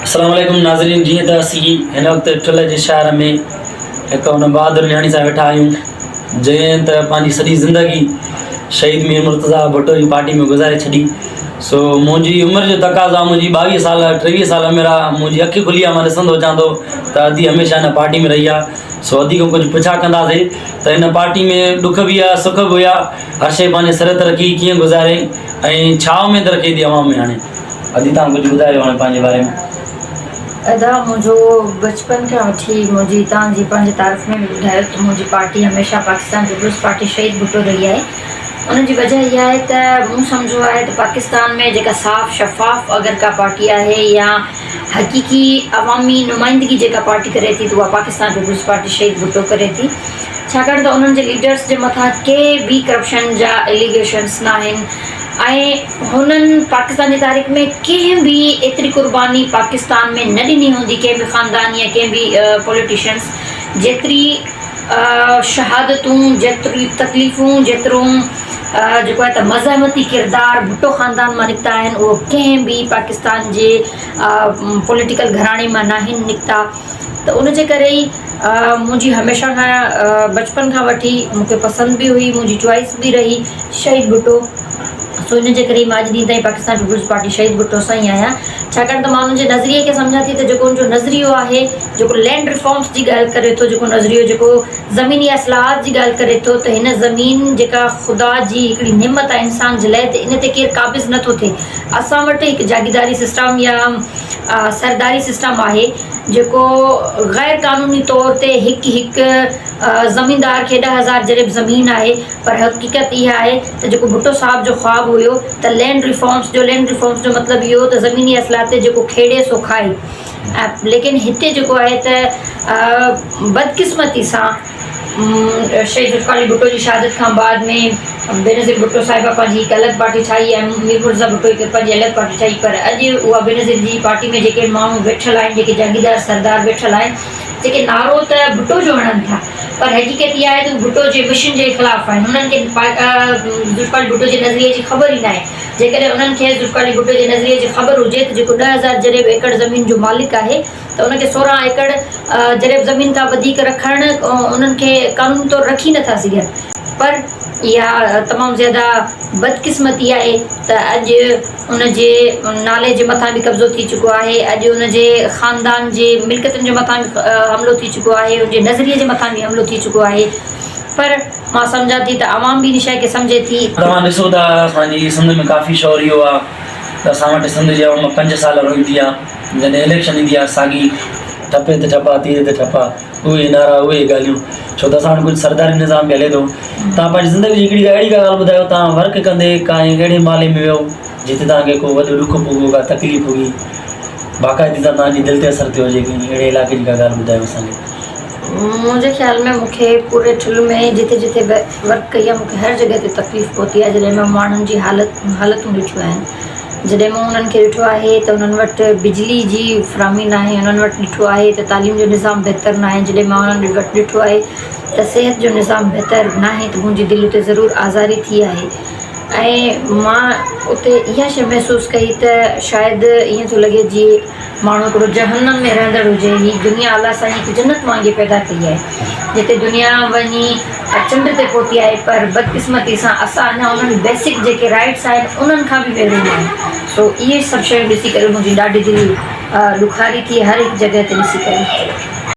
अस्सलाम वालेकुम नाज़रीन। जीअं त असीं हिन वक़्तु ठुल जे शहर में हिकु हुन बहादुर नियाणी सां वेठा आहियूं जंहिं त पंहिंजी सॼी ज़िंदगी शहीद मीर मुर्तज़ा भुट्टो जी पार्टी में गुज़ारे छॾी। सो मुंहिंजी उमिरि जो तक़ाज़ा, मुंहिंजी 22 साल 23 साल उमिरि आहे, मुंहिंजी अखि खुली आहे, मां ॾिसंदो अचां थो त अदी हमेशह हिन पार्टी में रही आहे। सो अदी खां कुझु पुछा कंदासीं त हिन पार्टी में ॾुख बि आहे, सुख बि हुया, हर शइ पंहिंजे सिर ते रखी कीअं गुज़ारे ऐं छा उमेद रखे थी अवाम में। हाणे अदी तव्हां कुझु ॿुधायो हाणे पंहिंजे बारे में। अदा मुझो बचपन खां वठी मुंहिंजी तव्हांजी पंहिंजे तारीफ़ में ॿुधायो त मुंहिंजी पार्टी हमेशह पाकिस्तान पीपुल्स पार्टी शहीद भुट्टो रही आहे। उनजी वजह इहा आहे त मूं सम्झो आहे त पाकिस्तान में जेका साफ़ शफ़ाफ़ अगरि का पार्टी आहे या हक़ीक़ी अवामी नुमाइंदगी जेका पार्टी करे थी त उहा पाकिस्तान पीपुल्स पार्टी शहीद भुट्टो करे थी। छाकाणि त उन्हनि जे लीडर्स जे मथां के बि करप्शन जा एलिगेशन्स न आहिनि ऐं हुननि पाकिस्तान जी तारीख़ में कंहिं बि एतिरी क़ुर्बानी पाकिस्तान में न ॾिनी हूंदी, कंहिं बि ख़ानदान या कंहिं बि पॉलिटिशियंस, जेतिरी शहादतूं, जेतिरी तकलीफ़ूं, जेतिरो जेको आहे त मज़हमती किरदारु भुट्टो ख़ानदान मां निकिता आहिनि उहो कंहिं बि पाकिस्तान जे पॉलिटिकल घराणे मां न आहिनि निकिता। त उनजे करे ई मुंहिंजी हमेशह खां बचपन खां वठी मूंखे पसंदि बि हुई, मुंहिंजी चॉइस बि रही शहीद भुट्टो। सो इन जे करे मां अॼु ॾींहं ताईं पाकिस्तान पीपुल्स पार्टी शहीद भुट्टो सां ई आहियां। छाकाणि त मां उन्हनि जे नज़रिए खे सम्झां थी त जेको उनजो नज़रियो आहे, जेको लैंड रिफॉर्म्स जी ॻाल्हि करे थो, जेको नज़रियो जेको ज़मीनी असलाहत जी ॻाल्हि करे थो, त हिन ज़मीन जेका ख़ुदा जी हिकिड़ी नेमत आहे इंसान जे लाइ, त इन ते केरु क़ाबिज़ नथो थिए। असां वटि हिकु जागीदारी सिस्टम या सरदारी सिस्टम आहे जेको ग़ैर क़ानूनी तौर ते हिकु ज़मीनदार खे 10,000 जरिब ज़मीन आहे। पर हक़ीक़त इहा आहे त जेको भुट्टो साहब जो ख़्वाबु हुयो त लैंड रिफॉर्म्स जो मतिलबु इहो त ज़मीनी असलाहत ते जेको खेॾे सो खाए। लेकिन हिते जेको आहे त बदकिस्मती सां शहीद ज़ुल्फ़िकार भुट्टो जी शहादत खां बाद में बेनज़ीर भुट्टो साहिबा पंहिंजी हिकु अलॻि पार्टी ठाही ऐं मीर मुर्तज़ा भुट्टो हिकु पंहिंजी अलॻि पार्टी ठाही। पर अॼु उहा बेनज़ीर जी पार्टी में जेके माण्हू वेठल आहिनि, जेके जागीदार सरदार वेठल आहिनि, जेके नारो त भुट्टो जो हणनि था, पर हक़ीक़त इहा आहे त भुट्टो जे मिशन जे ख़िलाफ़ु आहिनि। उन्हनि खे ज़ुल्फ़िकार भुट्टो जे नज़रिए जी ख़बर ई न आहे। जेकॾहिं उन्हनि खे ज़ुल्फ़िकार भुट्टो जे नज़रिए जी ख़बर हुजे त जेको 10,000 जरिब एकड़ ज़मीन जो मालिक आहे त उनखे 16 एकड़ जरिब ज़मीन खां वधीक रखणु उन्हनि खे क़ानूनी तौरु रखी नथा सघनि। पर इहा तमामु ज़्यादा बदकिस्मती आहे त अॼु उनजे नाले जे मथां बि कब्ज़ो थी चुको आहे, अॼु उनजे ख़ानदान जे मिल्कियतुनि जे मथां बि हमिलो थी चुको आहे, उनजे नज़रिए जे मथां बि हमिलो थी चुको आहे। पर मां सम्झां थी त आवाम बि इन शइ खे सम्झे थी। तव्हां ॾिसो था असांजी सिंध में काफ़ी शोर इहो आहे त असां वटि सिंध जी अवाम 5 साल रोईंदी आहे, जॾहिं इलेक्शन ईंदी आहे साॻी ठपे ते ठपा तीर ते ठपा, उहे नारा उहे ॻाल्हियूं। छो त असां वटि कुझु सरदारी निज़ाम बि हले थो। तव्हां पंहिंजी ज़िंदगी जी हिकिड़ी अहिड़ी ॻाल्हि ॿुधायो, तव्हां वर्क कंदे काई अहिड़े माले में वियो जिते तव्हांखे को वॾो ॾुख भोॻो, का तकलीफ़ हुई, बाक़ाइदा तव्हांजी दिलि ते असरु थियो हुजे, अहिड़े इलाइक़े जी का ॻाल्हि ॿुधायो असांखे। मुंहिंजे ख़्याल में मूंखे पूरे ठुल में जिते जिते वर्क कई आहे मूंखे हर जॻह ते तकलीफ़ पहुती आहे। जॾहिं मां माण्हुनि जी हालतूं ॾिठियूं आहिनि, जॾहिं मां उन्हनि खे ॾिठो आहे त उन्हनि वटि बिजली जी फ़राहमी न आहे, उन्हनि वटि ॾिठो आहे त तालीम जो निज़ाम बहितरु न आहे, जॾहिं मां उन्हनि वटि ॾिठो आहे त सिहत जो निज़ाम बहितरु न आहे, त मुंहिंजी दिलि उते ज़रूरु आज़ारी थी आहे। ऐं मां उते इहा शइ महसूसु कई त शायदि ईअं थो लॻे जीअं माण्हू हिकिड़ो जहन्नम में रहंदड़ हुजे। हीअ दुनिया अलाह सां हिकु जन्नत वांगुरु पैदा कई आहे, जिते दुनिया वञी चंड ते पहुती आहे, पर बदकिस्मती सां असां अञा उन्हनि बेसिक जेके राइट्स आहिनि उन्हनि खां बि महिरूम आहियूं। सो इहे सभु शयूं ॾिसी करे मुंहिंजी ॾाढी दिलि ॾुखारी थी हर हिकु जॻह ते ॾिसी करे।